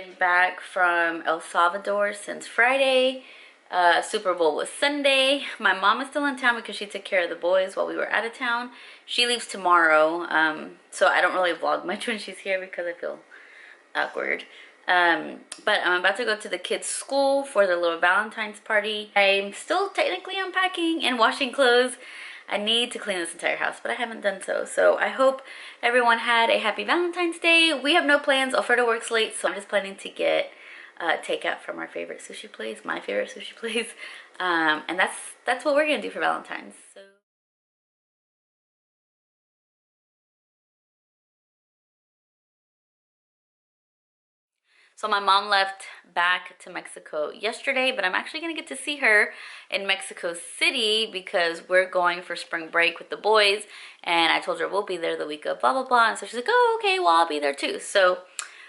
been back from El Salvador since Friday. Super Bowl was Sunday. My mom is still in town because she took care of the boys while we were out of town. She leaves tomorrow, so I don't really vlog much when she's here because I feel awkward. But I'm about to go to the kids' school for their little Valentine's party. I'm still technically unpacking and washing clothes. I need to clean this entire house, but I haven't done so. So I hope everyone had a happy Valentine's Day. We have no plans. Alfredo works late, so I'm just planning to get takeout from our favorite sushi place, my favorite sushi place. And that's what we're gonna do for Valentine's. So my mom left back to Mexico yesterday, but I'm actually gonna get to see her in Mexico City because we're going for spring break with the boys. And I told her we'll be there the week of blah, blah, blah. And so she's like, oh, okay, well, I'll be there too. So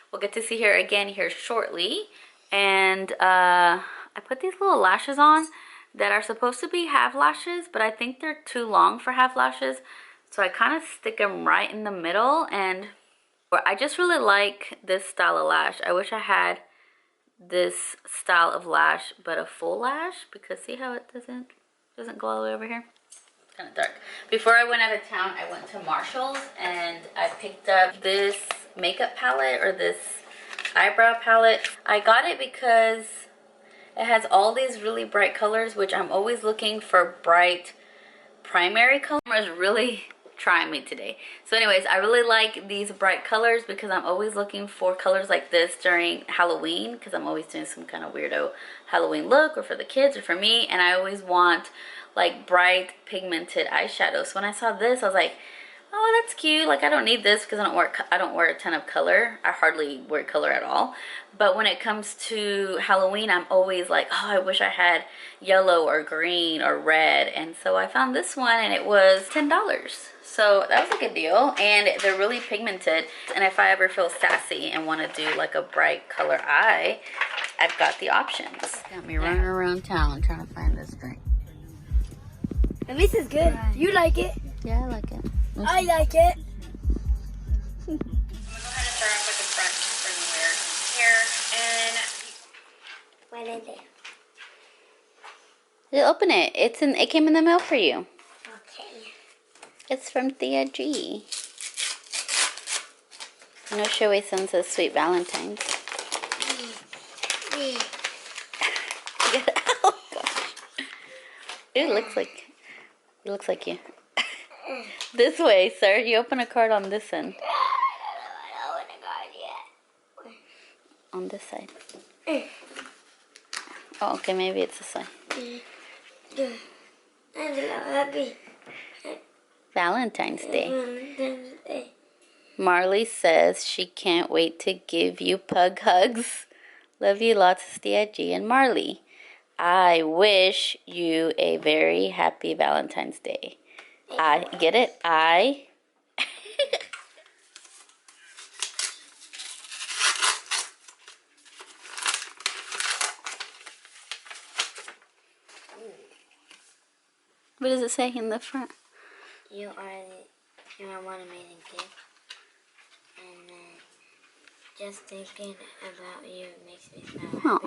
we'll get to see her again here shortly. And I put these little lashes on that are supposed to be half lashes, but I think they're too long for half lashes. So I kind of stick them right in the middle, and I just really like this style of lash. I wish I had this style of lash, but a full lash, because see how it doesn't go all the way over here? It's kind of dark. Before I went out of town, I went to Marshall's and I picked up this makeup palette, or this eyebrow palette. I got it because it has all these really bright colors, which I'm always looking for bright primary colors. Really trying me today. So anyways, I really like these bright colors because I'm always looking for colors like this during Halloween, because I'm always doing some kind of weirdo Halloween look, or for the kids or for me, and I always want like bright pigmented eyeshadow. So when I saw this, I was like, oh, that's cute. Like, I don't need this because I don't wear a ton of color. I hardly wear color at all. But when it comes to Halloween, I'm always like, oh, I wish I had yellow or green or red. And so I found this one and it was $10. So that was a good deal. And they're really pigmented. And if I ever feel sassy and want to do like a bright color eye, I've got the options. Got me running around town trying to find this drink. At least it's good. You like it? Yeah, I like it. I like it. I'm gonna go ahead and start off with the front spring wear here. And What is it? you open it. It came in the mail for you. Okay. It's from Thea G. I know she always sends us sweet Valentines. Oh gosh. It looks like you. This way, sir. You open a card on this end. I don't open a card yet. On this side. Oh, okay. Maybe it's this side. I'm so happy. Valentine's Day. Valentine's Day. Marley says she can't wait to give you pug hugs. Love you lots, Tia G and Marley. I wish you a very happy Valentine's Day. I get it. I. What does it say in the front? You are one amazing kid. And just thinking about you makes me smile. Oh.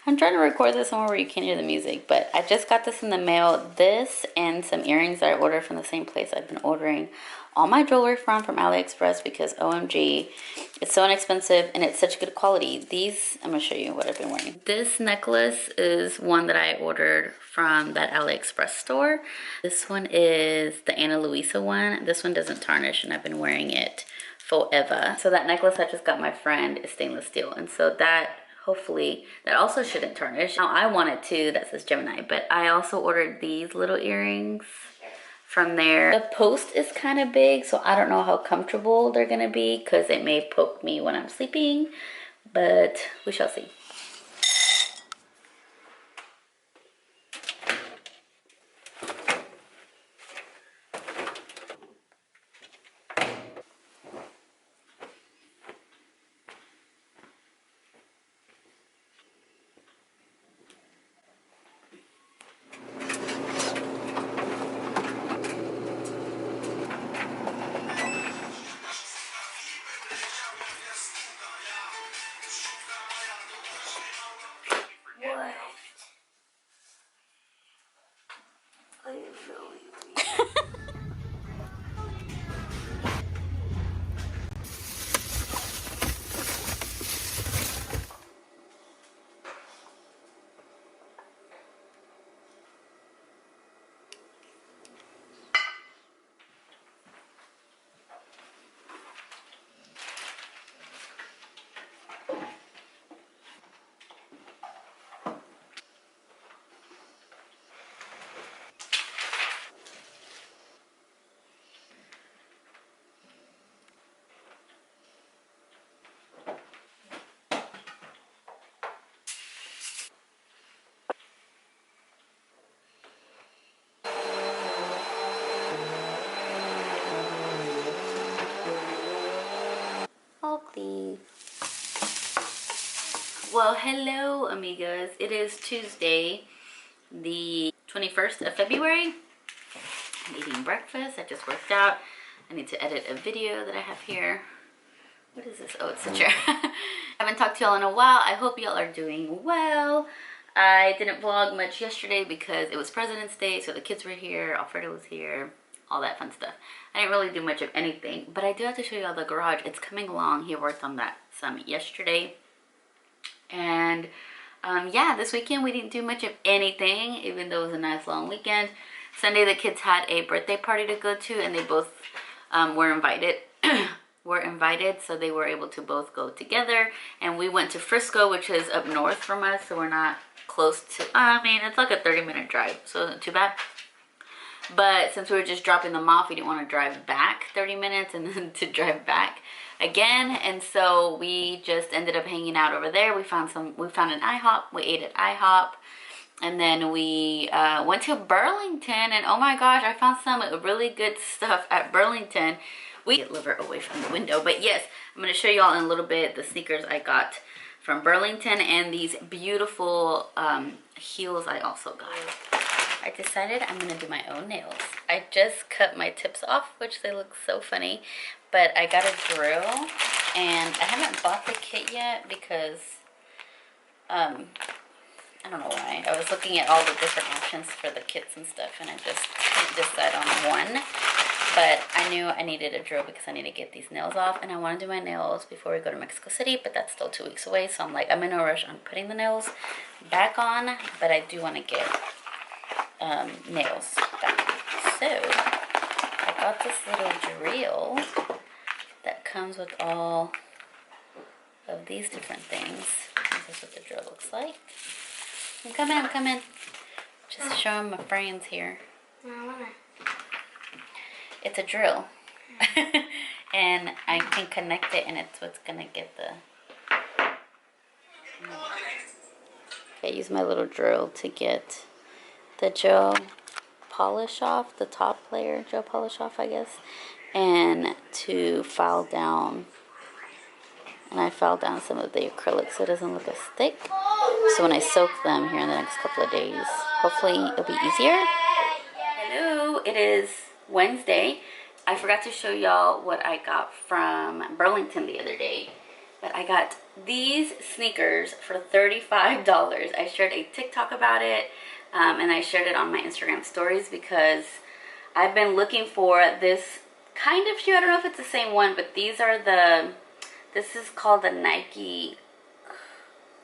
I'm trying to record this somewhere where you can't hear the music, but I just got this in the mail. This and some earrings that I ordered from the same place I've been ordering all my jewelry from AliExpress, because OMG, it's so inexpensive and it's such good quality. These, I'm going to show you what I've been wearing. This necklace is one that I ordered from that AliExpress store. This one is the Ana Luisa one. This one doesn't tarnish and I've been wearing it forever. So that necklace I just got my friend is stainless steel, and so that hopefully that also shouldn't tarnish. Now I wanted to, that says Gemini, but I also ordered these little earrings from there. The post is kind of big, so I don't know how comfortable they're gonna be because it may poke me when I'm sleeping, but we shall see. Well, hello, amigas. It is Tuesday, the 21st of February. I'm eating breakfast. I just worked out. I need to edit a video that I have here. What is this? Oh, it's a chair. I haven't talked to y'all in a while. I hope y'all are doing well. I didn't vlog much yesterday because it was President's Day, so the kids were here, Alfredo was here, all that fun stuff. I didn't really do much of anything, but I do have to show y'all the garage. It's coming along. He worked on that some yesterday. And yeah, this weekend we didn't do much of anything, even though it was a nice long weekend. Sunday the kids had a birthday party to go to, and they both were invited. So they were able to both go together. And we went to Frisco, which is up north from us, so we're not close to, I mean, it's like a 30-minute drive, so it wasn't too bad. But since we were just dropping them off, we didn't want to drive back 30 minutes and then to drive back again. And so we just ended up hanging out over there. We found an IHOP. We ate at IHOP. And then we went to Burlington. And oh my gosh, I found some really good stuff at Burlington. We get liver away from the window. But yes, I'm going to show y'all in a little bit the sneakers I got from Burlington. And these beautiful heels I also got. I decided I'm gonna do my own nails. I just cut my tips off, which they look so funny, but I got a drill and I haven't bought the kit yet because I don't know why. I was looking at all the different options for the kits and stuff and I just couldn't decide on one. But I knew I needed a drill because I need to get these nails off and I want to do my nails before we go to Mexico City, but that's still 2 weeks away, so I'm like, I'm in no rush on putting the nails back on, but I do want to get nails back. So I got this little drill that comes with all of these different things. This is what the drill looks like. Come in. Just showing my friends here. It's a drill. And I can connect it and it's what's gonna get the... I use my little drill to get the gel polish off, the top layer gel polish off, I guess, and to file down. And I file down some of the acrylic so it doesn't look as thick. So when I soak them here in the next couple of days, hopefully it'll be easier. Hello, it is Wednesday. I forgot to show y'all what I got from Burlington the other day. But I got these sneakers for $35. I shared a TikTok about it. And I shared it on my Instagram stories because I've been looking for this kind of shoe. I don't know if it's the same one, but these are this is called the Nike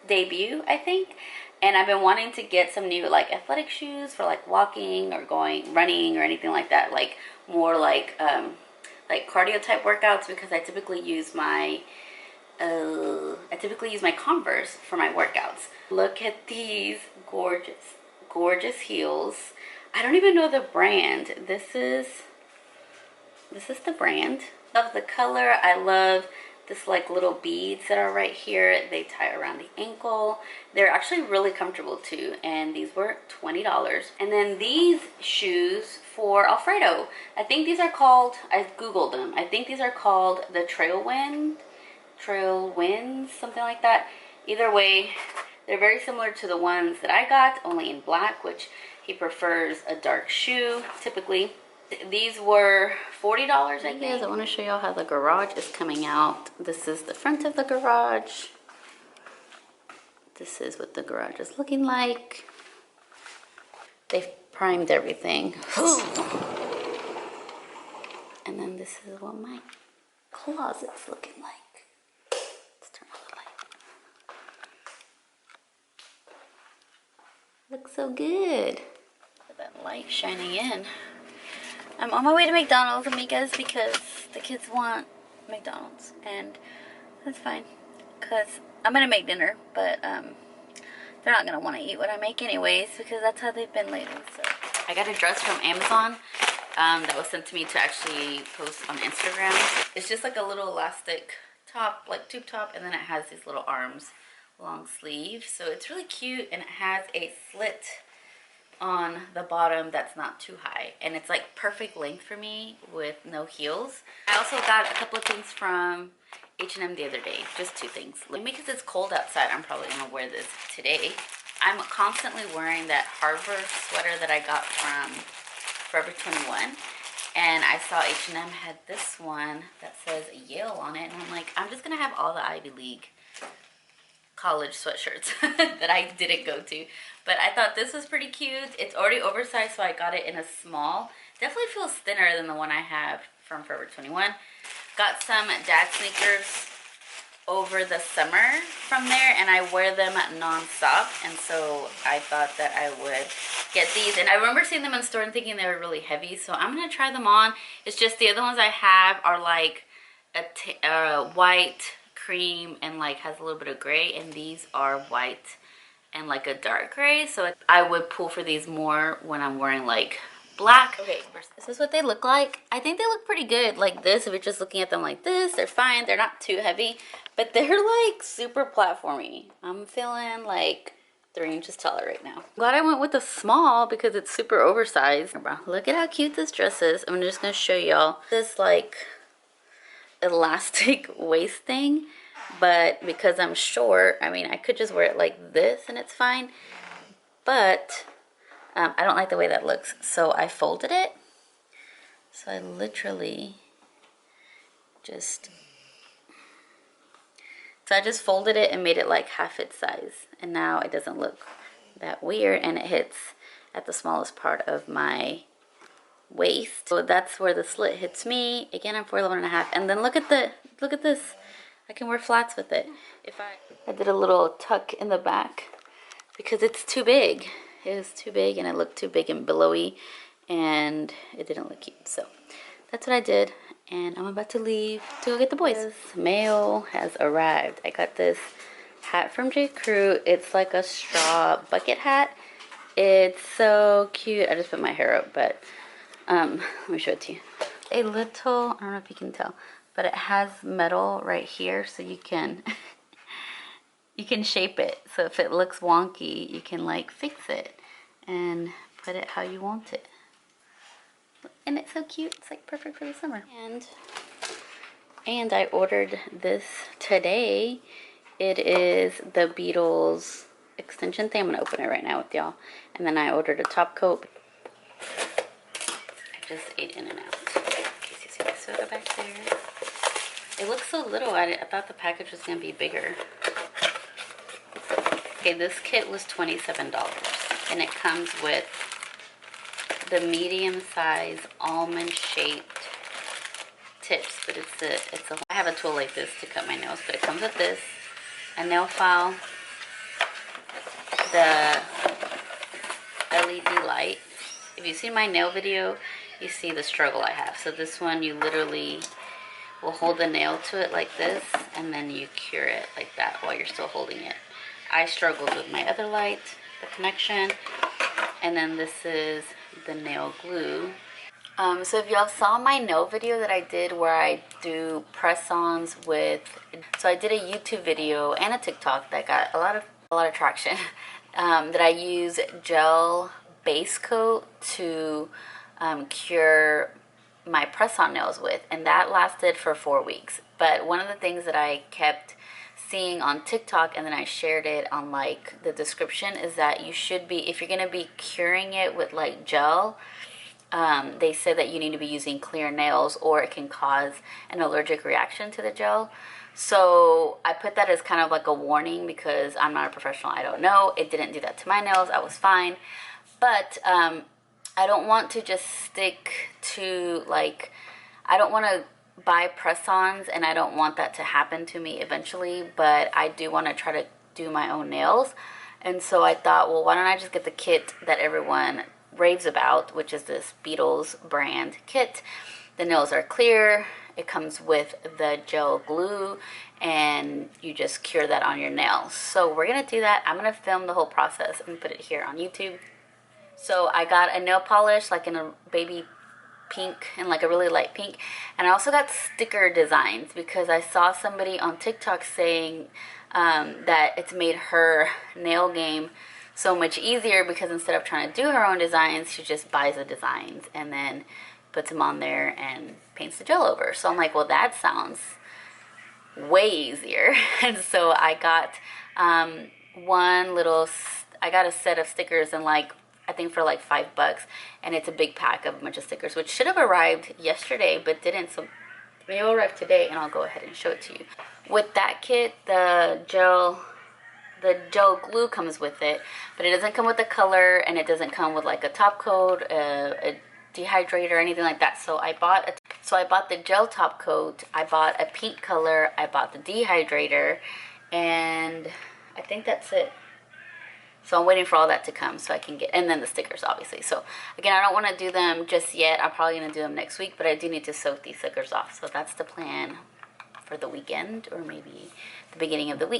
Debut, I think. And I've been wanting to get some new like athletic shoes for like walking or running or anything like that. Like more like cardio type workouts because I typically use my Converse for my workouts. Look at these gorgeous heels. I don't even know the brand. This is the brand. Love the color. I love this like little beads that are right here. They tie around the ankle. They're actually really comfortable too. And these were $20. And then these shoes for Alfredo. I think these are called, I googled them. I think these are called the Trail Winds, something like that. Either way, they're very similar to the ones that I got, only in black, which he prefers a dark shoe, typically. These were $40, I think. I want to show y'all how the garage is coming out. This is the front of the garage. This is what the garage is looking like. They've primed everything. And then this is what my closet's looking like. Looks so good. Look at that light shining in. I'm on my way to McDonald's, amigas, because the kids want McDonald's, and that's fine, because I'm gonna make dinner, but they're not gonna want to eat what I make anyways, because that's how they've been lately. So I got a dress from Amazon that was sent to me to actually post on Instagram. It's just like a little elastic top, like tube top, and then it has these little arms. Long sleeve, so it's really cute, and it has a slit on the bottom that's not too high, and it's like perfect length for me with no heels. I also got a couple of things from H&M the other day. Just two things. Because it's cold outside, I'm probably gonna wear this today. I'm constantly wearing that Harvard sweater that I got from Forever 21. And I saw H&M had this one that says Yale on it. And I'm like, I'm just gonna have all the Ivy League college sweatshirts that I didn't go to. But I thought this was pretty cute. It's already oversized, so I got it in a small. Definitely feels thinner than the one I have from Forever 21. Got some dad sneakers over the summer from there, and I wear them non-stop, and so I thought that I would get these. And I remember seeing them in the store and thinking they were really heavy, so I'm gonna try them on. It's just the other ones I have are like a white, cream, and like has a little bit of gray, and these are white and like a dark gray, so I would pull for these more when I'm wearing like black. Okay, this is what they look like. I think they look pretty good like this. If you're just looking at them like this, they're fine. They're not too heavy, but they're like super platformy. I'm feeling like 3 inches taller right now. Glad I went with a small because it's super oversized. Look at how cute this dress is. I'm just gonna show y'all this like elastic waist thing, but because I'm short, I mean, I could just wear it like this and it's fine, but I don't like the way that looks, so I folded it. So I literally just folded it and made it like half its size, and now it doesn't look that weird, and it hits at the smallest part of my waist. So that's where the slit hits me. Again, I'm 4'11.5", and then look at this. I can wear flats with it. I did a little tuck in the back because it's too big. It was too big, and it looked too big and billowy, and it didn't look cute. So that's what I did, and I'm about to leave to go get the boys. Mail has arrived. I got this hat from J. Crew. It's like a straw bucket hat. It's so cute. I just put my hair up, but let me show it to you. A little, I don't know if you can tell, but it has metal right here, so you can you can shape it. So if it looks wonky, you can like fix it and put it how you want it. And it's so cute. It's like perfect for the summer. And I ordered this today. It is the Beatles extension thing. I'm gonna open it right now with y'all. And then I ordered a top coat. I just ate In and Out. In case you see the soda back there. It looks so little. I thought the package was gonna be bigger. Okay, this kit was $27, and it comes with the medium size almond shaped tips, but I have a tool like this to cut my nails, but it comes with this, a nail file, the LED light. If you see my nail video, you see the struggle I have. So this one, you literally will hold the nail to it like this, and then you cure it like that while you're still holding it. I struggled with my other light, the connection, and then this is the nail glue. So if y'all saw my nail video that I did where I do press-ons with, so I did a YouTube video and a TikTok that got a lot of traction, that I use gel base coat to cure my press-on nails with, and that lasted for 4 weeks. But one of the things that I kept seeing on TikTok, and then I shared it on like the description, is that you should be, if you're gonna be curing it with like gel, they say that you need to be using clear nails or it can cause an allergic reaction to the gel. So I put that as kind of like a warning because I'm not a professional, I don't know. It didn't do that to my nails, I was fine. But I don't want to just stick to like, I don't want to buy press-ons, and I don't want that to happen to me eventually, but I do want to try to do my own nails. And so I thought, well, why don't I just get the kit that everyone raves about, which is this Beatles brand kit. The nails are clear, it comes with the gel glue, and you just cure that on your nails. So we're gonna do that. I'm gonna film the whole process and put it here on YouTube. So I got a nail polish like in a baby pink and like a really light pink, and I also got sticker designs because I saw somebody on TikTok saying that it's made her nail game so much easier because instead of trying to do her own designs, she just buys the designs and then puts them on there and paints the gel over. So I'm like, well, that sounds way easier. And so I got I got a set of stickers, and like I think for like $5, and it's a big pack of a bunch of stickers, which should have arrived yesterday but didn't. So maybe it'll arrive today, and I'll go ahead and show it to you. With that kit, the gel glue comes with it, but it doesn't come with a color, and it doesn't come with like a top coat, a dehydrator, or anything like that. So I bought the gel top coat, I bought a pink color, I bought the dehydrator, and I think that's it. So I'm waiting for all that to come so I can get, and then the stickers obviously. So again, I don't want to do them just yet. I'm probably going to do them next week, but I do need to soak these stickers off. So that's the plan for the weekend, or maybe the beginning of the week.